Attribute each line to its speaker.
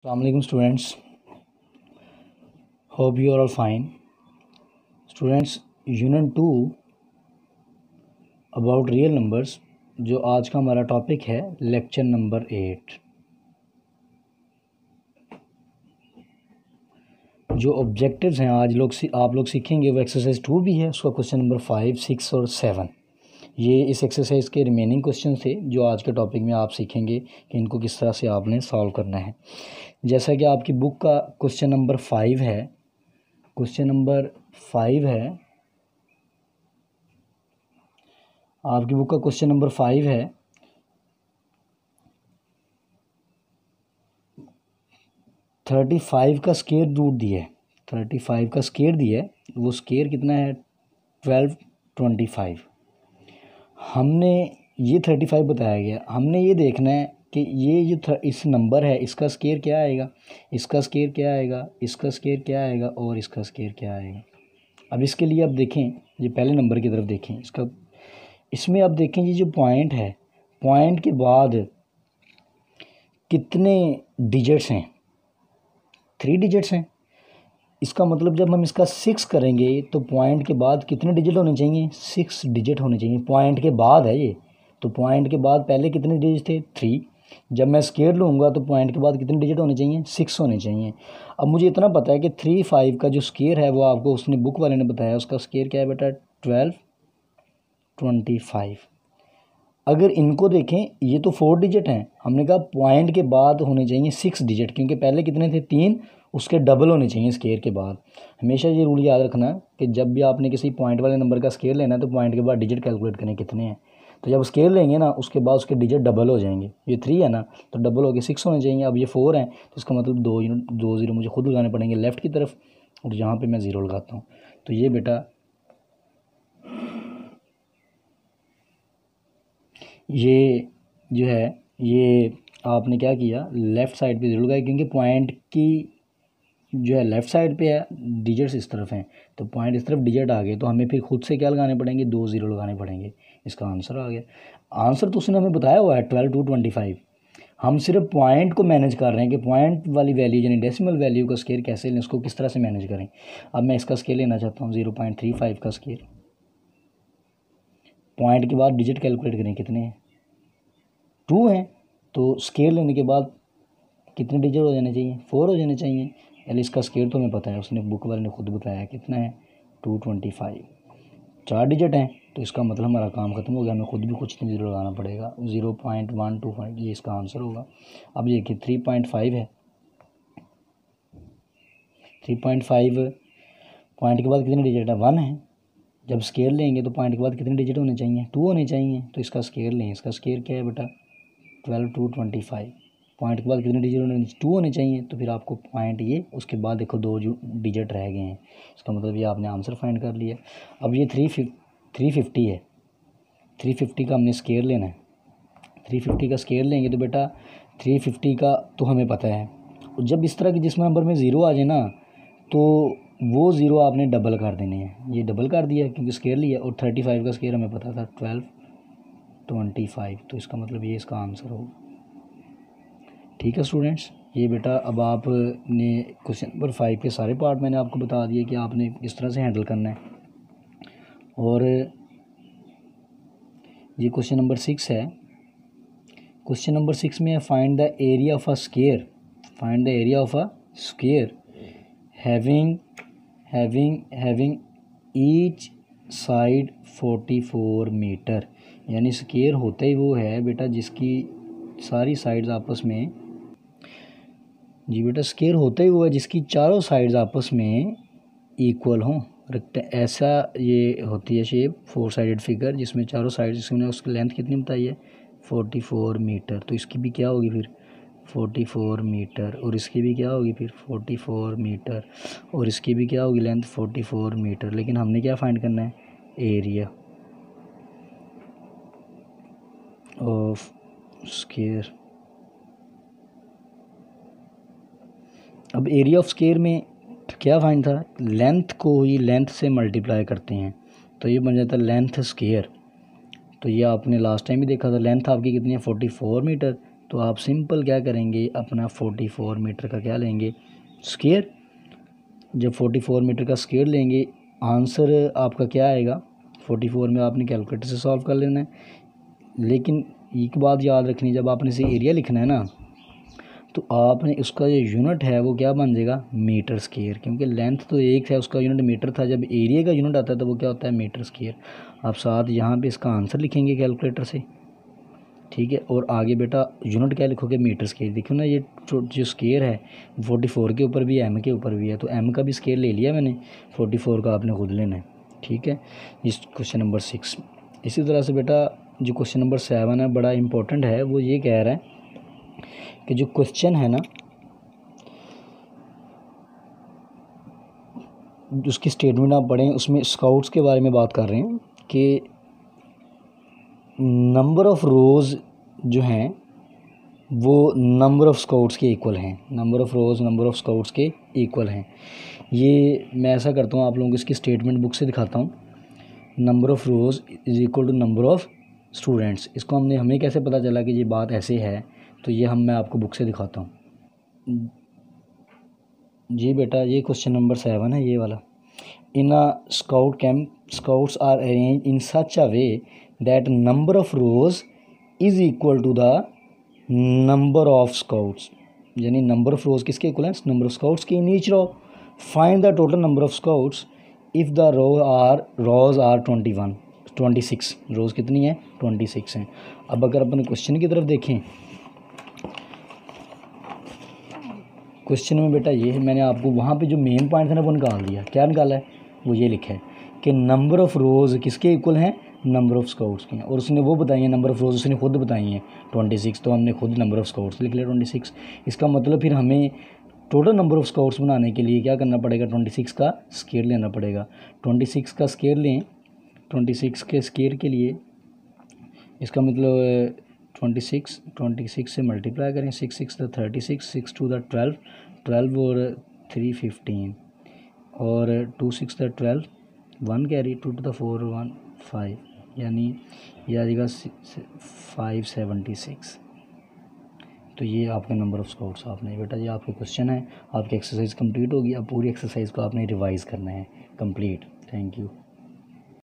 Speaker 1: Assalamualaikum students, hope you are all fine. Students, unit 2 about real numbers, जो आज का हमारा टॉपिक है, लेक्चर नंबर 8। जो ऑब्जेक्टिव्स हैं आज आप लोग सीखेंगे वो एक्सरसाइज 2 भी है, उसका क्वेश्चन नंबर 5, 6 और 7। ये इस एक्सरसाइज के रिमेनिंग क्वेश्चन थे जो आज के टॉपिक में आप सीखेंगे कि इनको किस तरह से आपने सॉल्व करना है। जैसा कि आपकी बुक का क्वेश्चन नंबर 5 है, आपकी बुक का क्वेश्चन नंबर 5 है 35 का स्केयर रूट दिया है। 35 का स्केयर दिया है, वो स्केयर कितना है 1225। हमने ये 35 बताया गया, हमने ये देखना है कि ये जो इस नंबर है इसका स्केयर क्या आएगा, इसका स्केयर क्या आएगा, इसका स्केयर क्या आएगा और इसका स्केयर क्या आएगा। अब इसके लिए आप देखें, ये पहले नंबर की तरफ देखें, इसमें आप देखें ये जो पॉइंट है, पॉइंट के बाद कितने डिजिट्स हैं, 3 डिजिट्स हैं। इसका मतलब जब हम इसका 6 करेंगे तो पॉइंट के बाद कितने डिजिट होने चाहिए, 6 डिजिट होने चाहिए। पॉइंट के बाद है ये, तो पॉइंट के बाद पहले कितने डिजिट थे, 3। जब मैं स्केयर लूँगा तो पॉइंट के बाद कितने डिजिट होने चाहिए, 6 होने चाहिए। अब मुझे इतना पता है कि 35 का जो स्केयर है वो आपको उसने बुक वाले ने बताया, उसका स्केयर क्या है बेटा 1225। अगर इनको देखें, ये तो 4 डिजिट हैं, हमने कहा पॉइंट के बाद होने चाहिए 6 डिजिट, क्योंकि पहले कितने थे 3, उसके डबल होने चाहिए स्केयर के बाद। हमेशा ये रूल याद रखना कि जब भी आपने किसी पॉइंट वाले नंबर का स्केयर लेना है तो पॉइंट के बाद डिजिट कैलकुलेट करें कितने हैं। तो जब स्केयर लेंगे ना उसके बाद उसके डिजिट डबल हो जाएंगे। ये 3 है ना, तो डबल हो गए 6 होने चाहिए। अब ये 4 हैं तो इसका मतलब 2 ज़ीरो मुझे खुद लगाने पड़ेंगे लेफ़्ट की तरफ, और यहाँ पर मैं ज़ीरो लगाता हूँ। तो ये बेटा ये जो है, ये आपने क्या किया, लेफ़्ट साइड पे ज़ीरो लगाया, क्योंकि पॉइंट की जो है लेफ़्ट साइड पे है, डिजिट्स इस तरफ हैं, तो पॉइंट इस तरफ डिजिट आ गए तो हमें फिर खुद से क्या लगाने पड़ेंगे, 2 ज़ीरो लगाने पड़ेंगे। इसका आंसर आ गया। आंसर तो उसने हमें बताया हुआ है 12,225। हम सिर्फ पॉइंट को मैनेज कर रहे हैं कि पॉइंट वाली वैल्यू यानी डेसिमल वैल्यू का स्केयर कैसे लें, उसको किस तरह से मैनेज करें। अब मैं इसका स्केयर लेना चाहता हूँ 0.35 का स्केयर। पॉइंट के बाद डिजिट कैलकुलेट करें कितने हैं, 2 हैं, तो स्केयर लेने के बाद कितने डिजिट हो जाने चाहिए, 4 हो जाने चाहिए। यानी इसका स्केयर तो हमें पता है, उसने बुक वाले ने खुद बताया कितना है 225। 4 डिजिट हैं तो इसका मतलब हमारा काम खत्म हो गया, हमें खुद भी कुछ नहीं ज़ीरो लगाना पड़ेगा। 0.125 ये इसका आंसर होगा। अब ये कि 3.5 है, 3.5 पॉइंट के बाद कितने डिजिट है, 1 है। जब स्केयर लेंगे तो पॉइंट के बाद कितने डिजिट होने चाहिए, 2 होने चाहिए। तो इसका स्केयर लें, इसका स्केयर क्या है बेटा 12,225। पॉइंट के बाद कितने डिजिट होने, 2 होने चाहिए। तो फिर आपको पॉइंट ये, उसके बाद देखो 2 डिजिट रह गए हैं, इसका मतलब ये आपने आंसर फाइंड कर लिया। अब ये 350 है, 350 का हमने स्केयर लेना है। 350 का स्केयर लेंगे तो बेटा 350 का तो हमें पता है, और जब इस तरह की जिस नंबर में ज़ीरो आ जाए ना तो वो ज़ीरो आपने डबल कर देने हैं। ये डबल कर दिया क्योंकि स्केयर लिया, और 35 का स्केयर हमें पता था 1225, तो इसका मतलब ये इसका आंसर होगा। ठीक है स्टूडेंट्स, ये बेटा अब आपने क्वेश्चन नंबर 5 के सारे पार्ट मैंने आपको बता दिए कि आपने किस तरह से हैंडल करना है। और ये क्वेश्चन नंबर 6 है। क्वेश्चन नंबर 6 में है find the area of a square, find the area of a square having each side 44 metre. यानी स्केयर होता ही वो है बेटा जिसकी सारी साइड्स आपस में, जी बेटा स्केयर होता ही वो है जिसकी चारों साइड्स आपस में इक्वल हों। ऐसा ये होती है शेप 4 साइडेड फिगर जिसमें चारों साइड्स, इसमें उसकी लेंथ कितनी बताई है 44 मीटर। तो इसकी भी क्या होगी फिर 44 मीटर, और इसकी भी क्या होगी फिर 44 मीटर, और इसकी भी क्या होगी लेंथ 44 मीटर। लेकिन हमने क्या फाइंड करना है, एरिया ऑफ स्केयर। अब एरिया ऑफ स्केयर में क्या फाइंड था, लेंथ को ही लेंथ से मल्टीप्लाई करते हैं तो ये बन जाता है लेंथ स्केयर। तो ये आपने लास्ट टाइम भी देखा था, लेंथ आपकी कितनी है 44 मीटर, तो आप सिंपल क्या करेंगे, अपना 44 मीटर का क्या लेंगे, स्क्वायर। जब 44 मीटर का स्क्वायर लेंगे, आंसर आपका क्या आएगा, 44 में आपने कैलकुलेटर से सॉल्व कर लेना है। लेकिन एक बात याद रखनी, जब आपने इसे एरिया लिखना है ना, तो आपने उसका जो यूनिट है वो क्या बन जाएगा, मीटर स्क्वायर, क्योंकि लेंथ तो एक है, उसका यूनिट मीटर था। जब एरिया का यूनिट आता है तो वो क्या होता है, मीटर स्क्वायर। आप साथ यहाँ पे इसका आंसर लिखेंगे कैलकुलेटर से, ठीक है। और आगे बेटा यूनिट क्या लिखोगे, मीटर स्क्वायर। देखो ना, ये जो स्क्वायर है 44 के ऊपर भी है, एम के ऊपर भी है, तो एम का भी स्क्वायर ले लिया मैंने, 44 का आपने खुद लेना है, ठीक है। इस क्वेश्चन नंबर 6। इसी तरह से बेटा जो क्वेश्चन नंबर 7 है, बड़ा इंपॉर्टेंट है। वो ये कह रहा है कि जो क्वेश्चन है ना, उसकी स्टेटमेंट आप पढ़ें, उसमें स्काउट्स के बारे में बात कर रहे हैं कि नंबर ऑफ़ रोज़ जो हैं वो नंबर ऑफ़ स्काउट्स के इक्वल हैं, number of rows number of scouts के इक्वल हैं। ये मैं ऐसा करता हूँ, आप लोगों को इसकी स्टेटमेंट बुक से दिखाता हूँ। Number of rows is equal to number of students. इसको हमें कैसे पता चला कि ये बात ऐसे है, तो ये मैं आपको बुक से दिखाता हूँ। जी बेटा, ये क्वेश्चन नंबर 7 है, ये वाला। In a scout camp, scouts are arrange in such a way that number of rows is equal to the number of scouts. यानी नंबर ऑफ़ रोज़ किसके इक्वल है, नंबर ऑफ़ स्काउट्स के। In each row find the total number of scouts if the rows are 26 rows कितनी है, 26 हैं। अब अगर अपन question की तरफ देखें, क्वेश्चन में बेटा ये है, मैंने आपको वहाँ पे जो मेन पॉइंट था ना वो निकाल दिया। क्या निकाला है, वो ये लिखा है कि नंबर ऑफ़ रोज़ किसके इक्वल हैं, नंबर ऑफ़ स्काउट्स के हैं। और उसने वो बताई है, नंबर ऑफ़ रोज़ उसने खुद बताई हैं 26, तो हमने खुद नंबर ऑफ़ स्काउट्स लिख लिया 26। इसका मतलब फिर हमें टोटल नंबर ऑफ़ स्काउट्स बनाने के लिए क्या करना पड़ेगा, 26 का स्क्वायर लेना पड़ेगा। 26 का स्क्वायर लें, 26 के स्क्वायर के लिए इसका मतलब 26 से मल्टीप्लाई करें, 6 6 द 36, 6 2 द 12 और 3 15 और 2 6 द 12, 1 कैरी, 2 to the 4 1 5, यानी ये आ जाएगा 576। तो ये आपका नंबर ऑफ़ स्काउट्स आपने बेटा, ये आपके क्वेश्चन है। आपकी एक्सरसाइज कंप्लीट होगी। अब पूरी एक्सरसाइज को आपने रिवाइज़ करना है कंप्लीट। Thank you.